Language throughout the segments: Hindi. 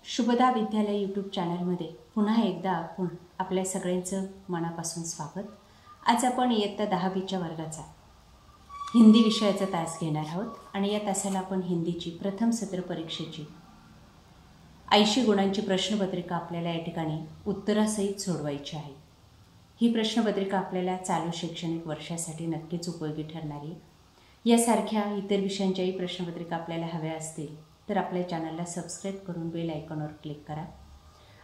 शुभदा विद्यालय यूट्यूब चॅनलमध्ये पुन्हा एकदा आपण आपल्या सगळ्यांचं मनापासून स्वागत। आज आपण इयत्ता 10वीच्या वर्गाचा हिंदी विषयाचा तास घेणार आहोत आणि या तासाला आपण हिंदीची प्रथम सत्र परीक्षेची 80 गुणांची प्रश्नपत्रिका आपल्याला या ठिकाणी उत्तरासहित सोडवायची आहे। ही प्रश्नपत्रिका आपल्याला चालू शैक्षणिक वर्षासाठी नक्कीच उपयोगी ठरणार आहे। यासारख्या इतर विषयांच्याही प्रश्नपत्रिका आपल्याला हव्या असतील तर आपल्या चॅनलला सबस्क्राइब करून बेल आयकॉनवर क्लिक करा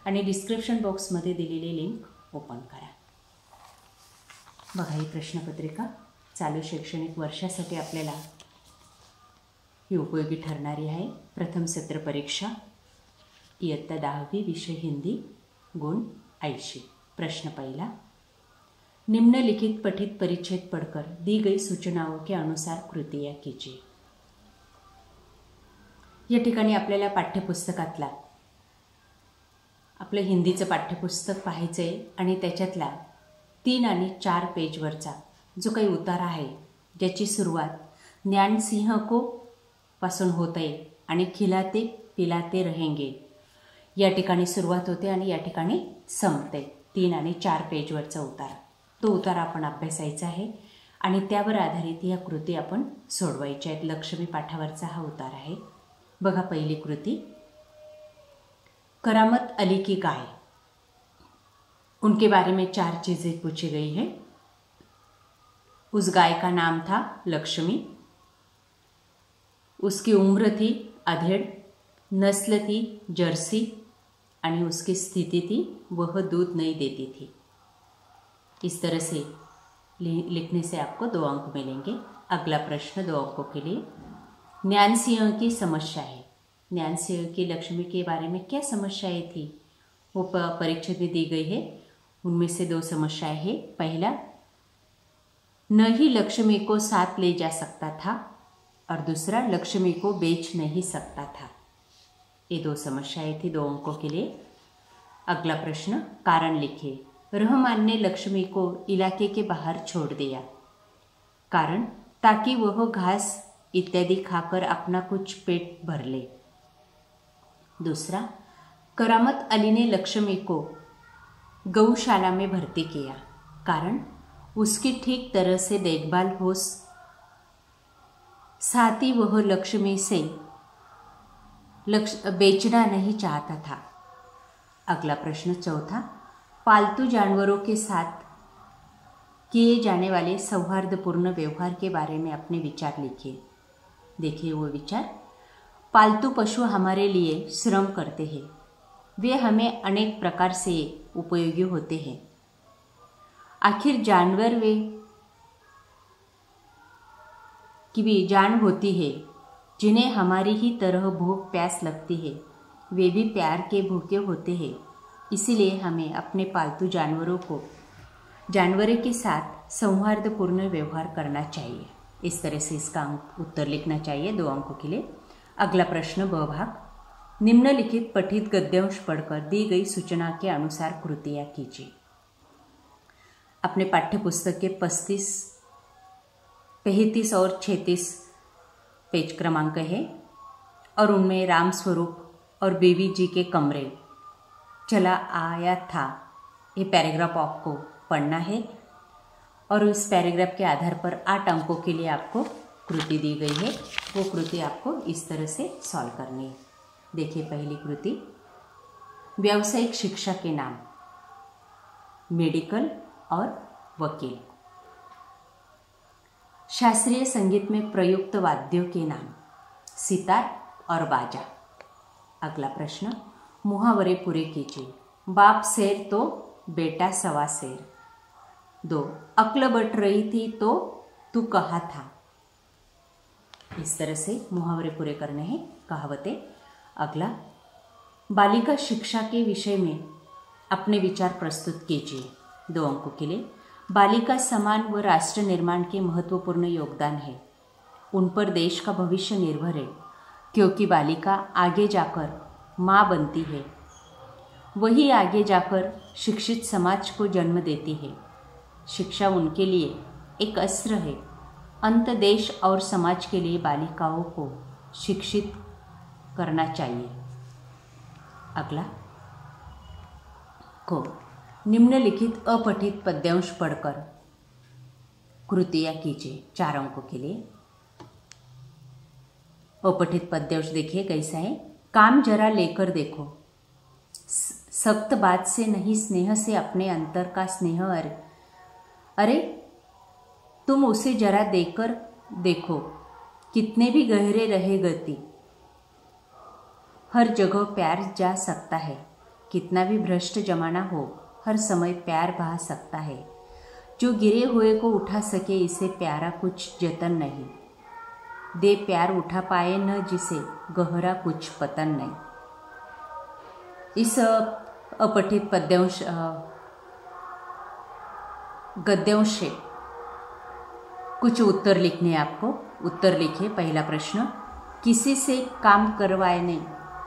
आणि डिस्क्रिप्शन बॉक्समध्ये दिलेली लिंक ओपन करा। बघा, ही प्रश्नपत्रिका चालू शैक्षणिक वर्षासाठी आपल्याला ही उपयोगी ठरणारी आहे। प्रथम सत्र परीक्षा इयत्ता 10वी विषय हिंदी गुण 80। प्रश्न पहिला, निम्नलिखित पठित परिच्छेद पढ़कर दी गई सूचनाओं के अनुसार कृतियाँ कीजिए। या ठिकाणी आपल्याला पाठ्यपुस्तकातला आपलं हिंदीचं पाठ्यपुस्तक पाहायचं आहे आणि त्याच्यातला 3 आणि 4 पेजवरचा जो काही उतारा आहे ज्याची सुरुवात ज्ञान सिंह को पासून होते आणि खिलाते पिलाते रहेंगे या ठिकाणी सुरुवात होते आणि या ठिकाणी संपते। 3 आणि 4 पेजवरचा उतारा, तो उतारा आपण अभ्यासायचा आहे आणि त्यावर आधारित या कृती आपण सोडवायच्या आहेत। लक्ष्मी पाठावरचा हा उतारा आहे। बघा, पहली कृति, करामत अली की गाय। उनके बारे में 4 चीज़ें पूछी गई है। उस गाय का नाम था लक्ष्मी, उसकी उम्र थी 1.5, नस्ल थी जर्सी आणि उसकी स्थिति थी वह दूध नहीं देती थी। इस तरह से लिखने से आपको 2 अंक मिलेंगे। अगला प्रश्न 2 अंकों के लिए, ज्ञान सिंह की समस्या है। ज्ञान सिंह की लक्ष्मी के बारे में क्या समस्याएं थी वो परीक्षा में दी गई है। उनमें से 2 समस्याएं हैं। पहला, न ही लक्ष्मी को साथ ले जा सकता था और दूसरा, लक्ष्मी को बेच नहीं सकता था। ये 2 समस्याएं थी 2 अंकों के लिए। अगला प्रश्न, कारण लिखिए। रहमान ने लक्ष्मी को इलाके के बाहर छोड़ दिया। कारण, ताकि वह घास इत्यादि खाकर अपना कुछ पेट भर ले। दूसरा, करामत अली ने लक्ष्मी को गौशाला में भर्ती किया। कारण, उसकी ठीक तरह से देखभाल हो, साथ ही वह लक्ष्मी से बेचना नहीं चाहता था। अगला प्रश्न चौथा, पालतू जानवरों के साथ किए जाने वाले सौहार्दपूर्ण व्यवहार के बारे में अपने विचार लिखिए। देखिए वो विचार, पालतू पशु हमारे लिए श्रम करते हैं, वे हमें अनेक प्रकार से उपयोगी होते हैं। आखिर जानवर वे की भी जान होती है, जिन्हें हमारी ही तरह भूख प्यास लगती है, वे भी प्यार के भूखे होते हैं। इसीलिए हमें अपने पालतू जानवरों के साथ सौहार्दपूर्ण व्यवहार करना चाहिए। इस तरह से इसका उत्तर लिखना चाहिए 2 अंकों के लिए। अगला प्रश्न ब भाग, निम्नलिखित पठित गद्यांश पढ़कर दी गई सूचना के अनुसार कृतियाँ कीजिए। अपने पाठ्यपुस्तक के 35 और 36 पेज क्रमांक है और उनमें राम स्वरूप और बीवी जी के कमरे चला आया था, ये पैराग्राफ आपको पढ़ना है और इस पैराग्राफ के आधार पर 8 अंकों के लिए आपको कृति दी गई है। वो कृति आपको इस तरह से सॉल्व करनी है। देखिए, पहली कृति, व्यावसायिक शिक्षा के नाम, मेडिकल और वकील। शास्त्रीय संगीत में प्रयुक्त वाद्यों के नाम, सितार और बाजा। अगला प्रश्न, मुहावरे पूरे कीजिए। बाप शेर तो बेटा सवा शेर। 2, अक्ल बट रही थी तो तू कहा था। इस तरह से मुहावरे पूरे करने हैं, कहावतें। अगला, बालिका शिक्षा के विषय में अपने विचार प्रस्तुत कीजिए। 2 अंकों के लिए, बालिका समान व राष्ट्र निर्माण के महत्वपूर्ण योगदान है। उन पर देश का भविष्य निर्भर है, क्योंकि बालिका आगे जाकर माँ बनती है, वही आगे जाकर शिक्षित समाज को जन्म देती है। शिक्षा उनके लिए एक अस्त्र है। अंत देश और समाज के लिए बालिकाओं को शिक्षित करना चाहिए। अगला को निम्नलिखित अपठित पद्यांश पढ़कर कृतियाँ कीजिए 4 अंकों के लिए। अपठित पद्यांश देखिए कैसा है। काम जरा लेकर देखो, सख्त बात से नहीं स्नेह से अपने अंतर का स्नेह। अरे तुम उसे जरा देकर देखो, कितने भी गहरे रहे गति, हर जगह प्यार जा सकता है। कितना भी भ्रष्ट जमाना हो, हर समय प्यार बहा सकता है। जो गिरे हुए को उठा सके, इसे प्यारा कुछ जतन नहीं। दे प्यार उठा पाए न जिसे, गहरा कुछ पतन नहीं। इस अपठित पद्यांश गद्यांश से कुछ उत्तर लिखने हैं आपको। उत्तर लिखिए। पहला प्रश्न, किसी से काम करवाने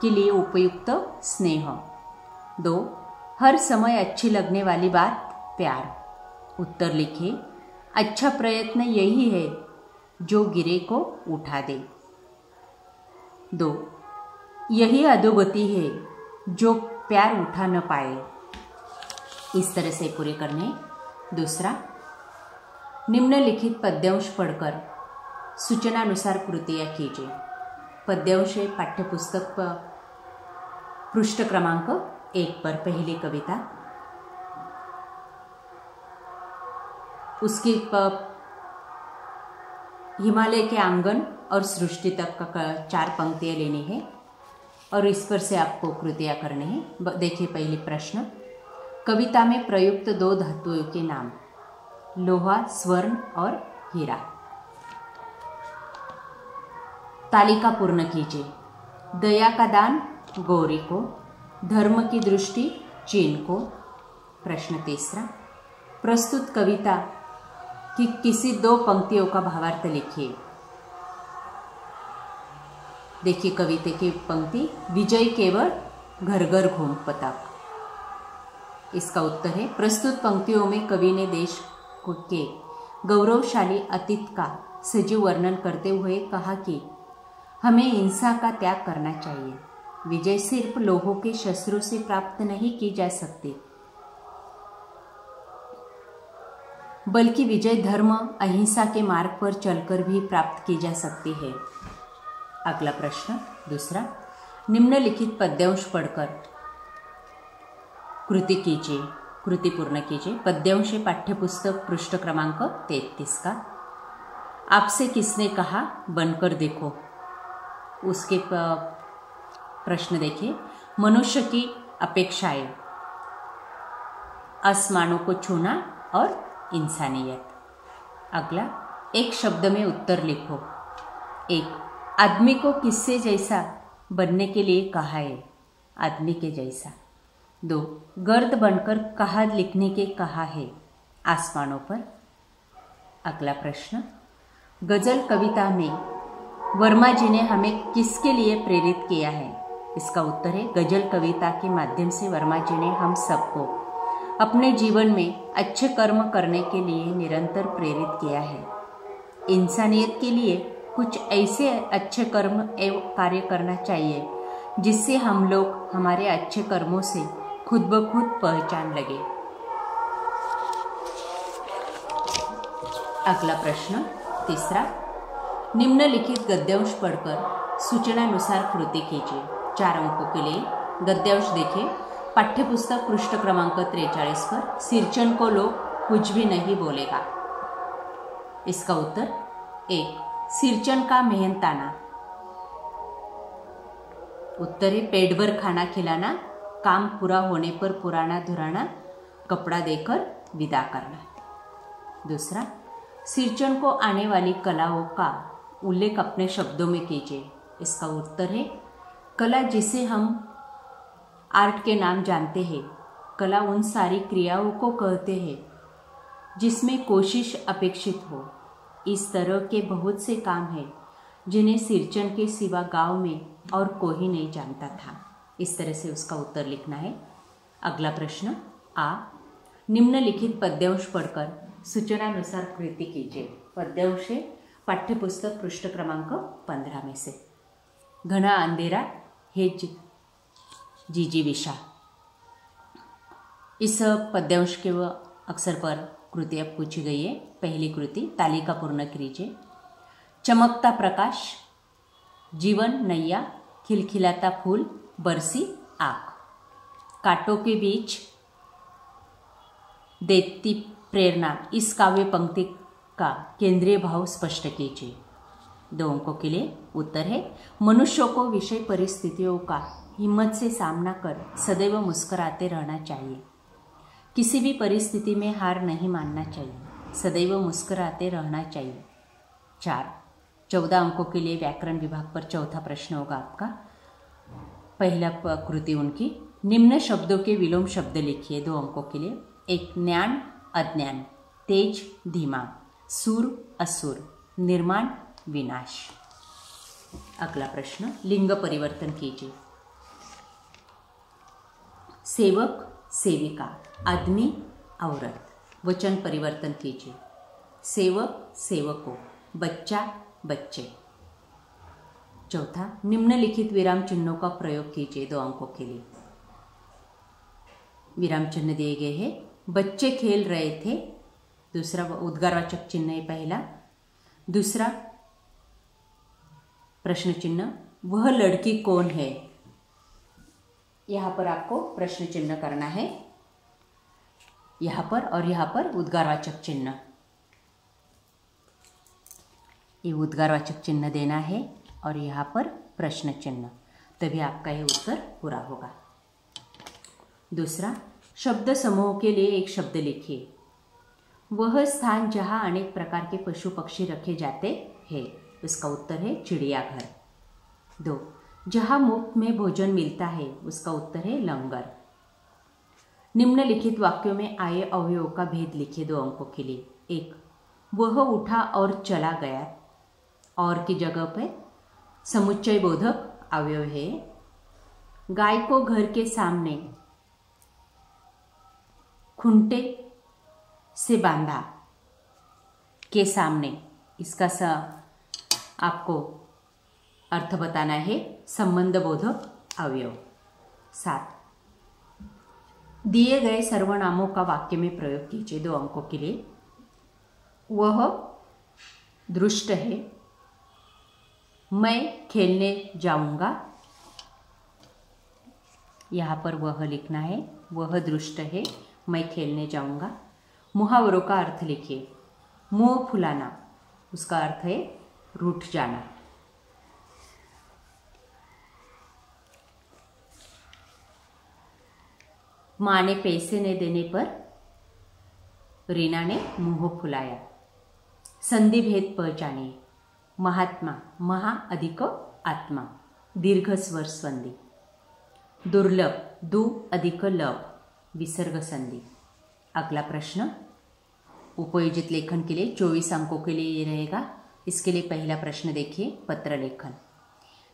के लिए उपयुक्त स्नेह। 2, हर समय अच्छी लगने वाली बात प्यार। उत्तर लिखिए। अच्छा प्रयत्न यही है जो गिरे को उठा दे। 2, यही अधोगति है जो प्यार उठा न पाए। इस तरह से पूरे करने। दूसरा, निम्नलिखित पद्यांश पढ़कर सूचनानुसार कृतियाँ कीजिए। पद्यांश है पाठ्यपुस्तक पृष्ठ क्रमांक 1 पर पहली कविता। उसकी हिमालय के आंगन और सृष्टि तक का 4 पंक्तियाँ लेनी है और इस पर से आपको कृतियाँ करनी है। देखिए पहली प्रश्न, कविता में प्रयुक्त 2 धातुओं के नाम। लोहा, स्वर्ण और हीरा। तालिका पूर्ण कीजिए। दया का दान गौरी को, धर्म की दृष्टि चीन को। प्रश्न तीसरा, प्रस्तुत कविता की किसी 2 पंक्तियों का भावार्थ लिखिए। देखिए कविता की पंक्ति, विजय केवल घर घर घूम पताक। इसका उत्तर है, प्रस्तुत पंक्तियों में कवि ने देश के गौरवशाली अतीत का सजीव वर्णन करते हुए कहा कि हमें हिंसा का त्याग करना चाहिए। विजय सिर्फ लोहों के शस्त्रों से प्राप्त नहीं की जा सकती, बल्कि विजय धर्म अहिंसा के मार्ग पर चलकर भी प्राप्त की जा सकती है। अगला प्रश्न दूसरा, निम्नलिखित पद्यांश पढ़कर कृति कीजिए, कृति पूर्ण कीजिए। पद्यांश पाठ्यपुस्तक पृष्ठ क्रमांक 33 का। आपसे किसने कहा बनकर देखो। उसके प्रश्न देखिए। मनुष्य की अपेक्षाएं, आसमानों को छूना और इंसानियत। अगला, एक शब्द में उत्तर लिखो। 1, आदमी को किससे जैसा बनने के लिए कहा है। आदमी के जैसा। 2, गर्द बनकर कहा लिखने के कहा है। आसमानों पर। अगला प्रश्न, गजल कविता में वर्मा जी ने हमें किसके लिए प्रेरित किया है। इसका उत्तर है, गजल कविता के माध्यम से वर्मा जी ने हम सबको अपने जीवन में अच्छे कर्म करने के लिए निरंतर प्रेरित किया है। इंसानियत के लिए कुछ ऐसे अच्छे कर्म एवं कार्य करना चाहिए जिससे हम लोग हमारे अच्छे कर्मों से खुद ब खुद पहचान लगे। अगला प्रश्न तीसरा, निम्नलिखित गद्यांश पढ़कर सूचनानुसार कृति कीजिए। 4 अंकों के लिए गद्यांश देखिए। पाठ्यपुस्तक पृष्ठ क्रमांक 43 पर, सिरचन को लोग कुछ भी नहीं बोलेगा। इसका उत्तर 1, सिरचन का मेहनताना। उत्तर है, पेट भर खाना खिलाना, काम पूरा होने पर पुराना धुराना कपड़ा देकर विदा करना। दूसरा, सिरचन को आने वाली कलाओं का उल्लेख अपने शब्दों में कीजिए। इसका उत्तर है, कला जिसे हम आर्ट के नाम जानते हैं। कला उन सारी क्रियाओं को कहते हैं जिसमें कोशिश अपेक्षित हो। इस तरह के बहुत से काम हैं जिन्हें सिरचन के सिवा गांव में और कोई नहीं जानता था। इस तरह से उसका उत्तर लिखना है। अगला प्रश्न आ, निम्नलिखित पद्यांश पढ़कर सूचनानुसार कृति कीजिए। पद्यांश पाठ्यपुस्तक पृष्ठ क्रमांक 15 में से। घना अंधेरा है जिजीविषा। इस पद्यांश के अक्षर पर कृति अब पूछी गई है। पहली कृति तालिका पूर्ण कीजिए। चमकता प्रकाश, जीवन नैया, खिलखिलाता फूल, बरसी आँख, कांटों के बीच देती प्रेरणा। इस काव्य पंक्ति का केंद्रीय भाव स्पष्ट कीजिए। 2 अंकों के लिए उत्तर है मनुष्यों को विषय परिस्थितियों का हिम्मत से सामना कर सदैव मुस्कुराते रहना चाहिए। किसी भी परिस्थिति में हार नहीं मानना चाहिए, सदैव मुस्कुराते रहना चाहिए। 14 अंकों के लिए व्याकरण विभाग पर चौथा प्रश्न होगा आपका। पहला कृति उनकी, निम्न शब्दों के विलोम शब्द लिखिए 2 अंकों के लिए। 1 ज्ञान अज्ञान, तेज धीमा, सूर असुर, निर्माण विनाश। अगला प्रश्न लिंग परिवर्तन कीजिए। सेवक सेविका, आदमी औरत, वचन परिवर्तन कीजिए। सेवक सेवकों, बच्चा बच्चे। 4 निम्नलिखित विराम चिन्हों का प्रयोग कीजिए 2 अंकों के लिए। विराम चिन्ह दिए गए हैं। बच्चे खेल रहे थे, दूसरा उद्गारवाचक चिन्ह है पहला। दूसरा प्रश्न चिन्ह, वह लड़की कौन है। यहां पर आपको प्रश्न चिन्ह करना है, यहां पर और यहां पर उद्गारवाचक चिन्ह। ये उद्गारवाचक चिन्ह देना है और यहाँ पर प्रश्न चिन्ह, तभी आपका ये उत्तर पूरा होगा। दूसरा शब्द समूह के लिए एक शब्द लिखिए। वह स्थान जहाँ अनेक प्रकार के पशु पक्षी रखे जाते हैं, उसका उत्तर है चिड़ियाघर। 2 जहाँ मुफ्त में भोजन मिलता है, उसका उत्तर है लंगर। निम्नलिखित वाक्यों में आए अवयवों का भेद लिखिए 2 अंकों के लिए। 1 वह उठा और चला गया, और की जगह पे समुच्चय बोधक अवयव है। गाय को घर के सामने खूंटे से बांधा, के सामने, इसका आपको अर्थ बताना है, संबंध बोधक अवयव। 7 दिए गए सर्वनामों का वाक्य में प्रयोग कीजिए 2 अंकों के लिए। वह दुष्ट है, मैं खेलने जाऊंगा। यहाँ पर वह लिखना है, वह दुष्ट है, मैं खेलने जाऊंगा। मुहावरों का अर्थ लिखिए। मुंह फुलाना, उसका अर्थ है रूठ जाना। माँ ने पैसे न देने पर रीना ने मुंह फुलाया। संधि भेद पहचानिए। महात्मा, महा अधिक आत्मा, दीर्घ स्वर संधि। दुर्लभ, दु अधिक लब, विसर्ग संधि। अगला प्रश्न उपयोजित लेखन के लिए 24 अंकों के लिए ये रहेगा। इसके लिए पहला प्रश्न देखिए, पत्र लेखन।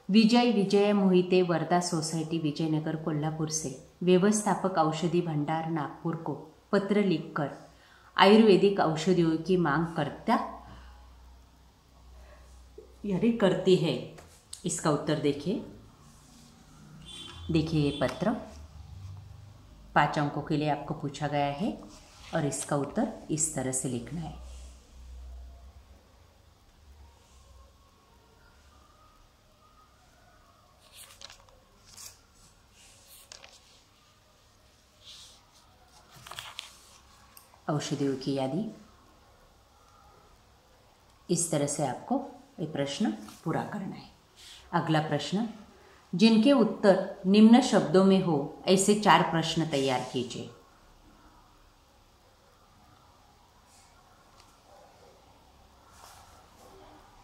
विजय विजय मोहिते वर्धा सोसाइटी विजयनगर कोल्हापुर से व्यवस्थापक औषधि भंडार नागपुर को पत्र लिखकर आयुर्वेदिक औषधियों की मांग करती है। इसका उत्तर देखिए ये पत्र 5 अंकों के लिए आपको पूछा गया है और इसका उत्तर इस तरह से लिखना है। औषधियों की यादी, इस तरह से आपको ये प्रश्न पूरा करना है। अगला प्रश्न, जिनके उत्तर निम्न शब्दों में हो ऐसे 4 प्रश्न तैयार कीजिए।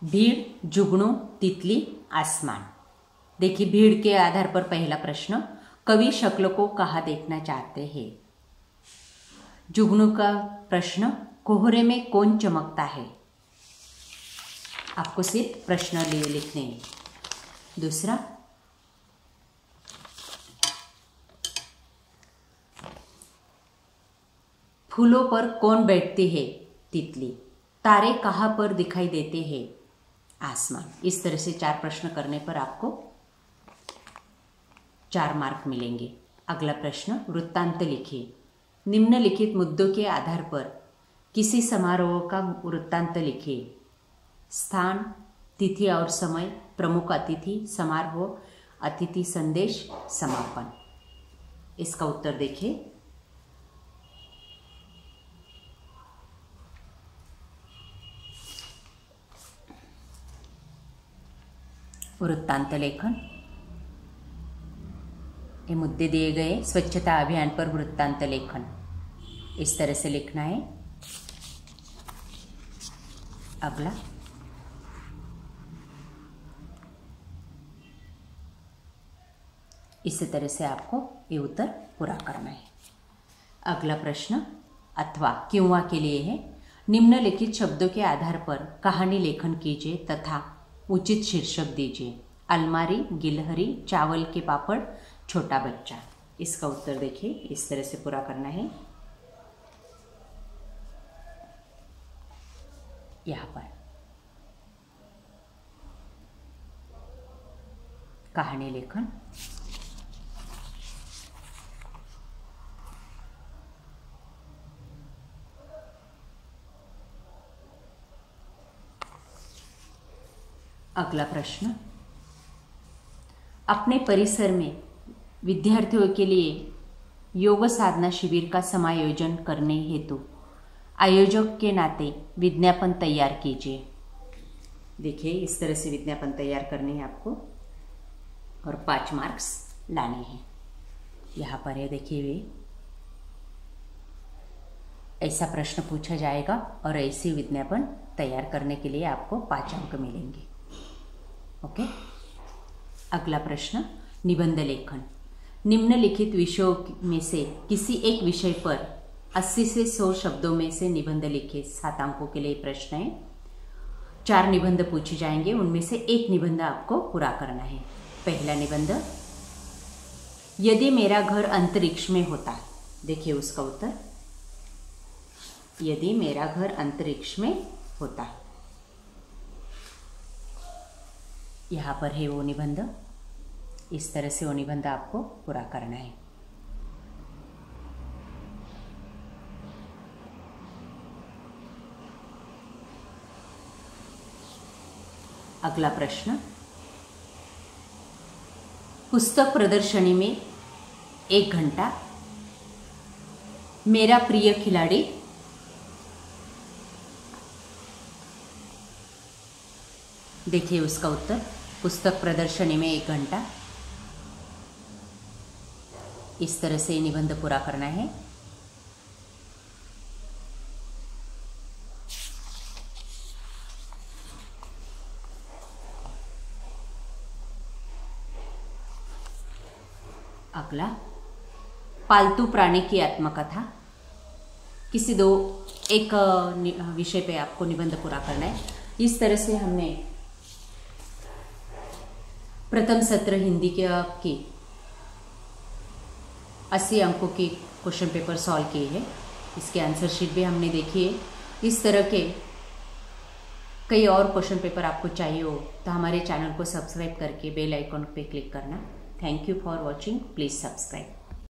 भीड़, जुगनू, तितली, आसमान। देखिए भीड़ के आधार पर पहला प्रश्न, कवि शक्ल को कहाँ देखना चाहते हैं। जुगनू का प्रश्न, कोहरे में कौन चमकता है। आपको सिर्फ प्रश्न लिखने हैं। दूसरा, फूलों पर कौन बैठती है, तितली। तारे कहाँ पर दिखाई देते हैं, आसमान। इस तरह से 4 प्रश्न करने पर आपको 4 मार्क मिलेंगे। अगला प्रश्न, वृत्तांत लिखिए। निम्नलिखित मुद्दों के आधार पर किसी समारोह का वृत्तांत लिखिए। स्थान, तिथि और समय, प्रमुख अतिथि, समारोह, अतिथि संदेश, समापन। इसका उत्तर देखिए। वृत्तांत लेखन, ये मुद्दे दिए गए। स्वच्छता अभियान पर वृत्तांत लेखन इस तरह से लिखना है। अगला, इसी तरह से आपको ये उत्तर पूरा करना है। अगला प्रश्न अथवा क्यों के लिए है। निम्नलिखित शब्दों के आधार पर कहानी लेखन कीजिए तथा उचित शीर्षक दीजिए। अलमारी, गिलहरी, चावल के पापड़, छोटा बच्चा। इसका उत्तर देखिए, इस तरह से पूरा करना है। यहाँ पर कहानी लेखन, अगला प्रश्न, अपने परिसर में विद्यार्थियों के लिए योग साधना शिविर का समायोजन करने हेतु आयोजक के नाते विज्ञापन तैयार कीजिए। देखिए, इस तरह से विज्ञापन तैयार करनी है आपको और 5 मार्क्स लाने हैं। यहाँ पर है, देखिए वे ऐसा प्रश्न पूछा जाएगा और ऐसे विज्ञापन तैयार करने के लिए आपको 5 अंक मिलेंगे। ओके। अगला प्रश्न, निबंध लेखन। निम्नलिखित विषयों में से किसी एक विषय पर 80 से 100 शब्दों में से निबंध लिखे। 7 अंकों के लिए प्रश्न है। 4 निबंध पूछे जाएंगे, उनमें से एक निबंध आपको पूरा करना है। पहला निबंध, यदि मेरा घर अंतरिक्ष में होता। देखिए उसका उत्तर, यदि मेरा घर अंतरिक्ष में होता। यहाँ पर है वो निबंध, इस तरह से वो निबंध आपको पूरा करना है। अगला प्रश्न, पुस्तक प्रदर्शनी में 1 घंटा, मेरा प्रिय खिलाड़ी, देखिए उसका उत्तर, पुस्तक प्रदर्शनी में 1 घंटा। इस तरह से निबंध पूरा करना है। अगला, पालतू प्राणी की आत्मकथा। किसी एक विषय पे आपको निबंध पूरा करना है। इस तरह से हमने प्रथम सत्र हिंदी के 80 अंकों की क्वेश्चन पेपर सॉल्व किए हैं। इसके आंसर शीट भी हमने देखी है। इस तरह के कई और क्वेश्चन पेपर आपको चाहिए हो तो हमारे चैनल को सब्सक्राइब करके बेल आइकॉन पे क्लिक करना। Thank you for watching, please subscribe.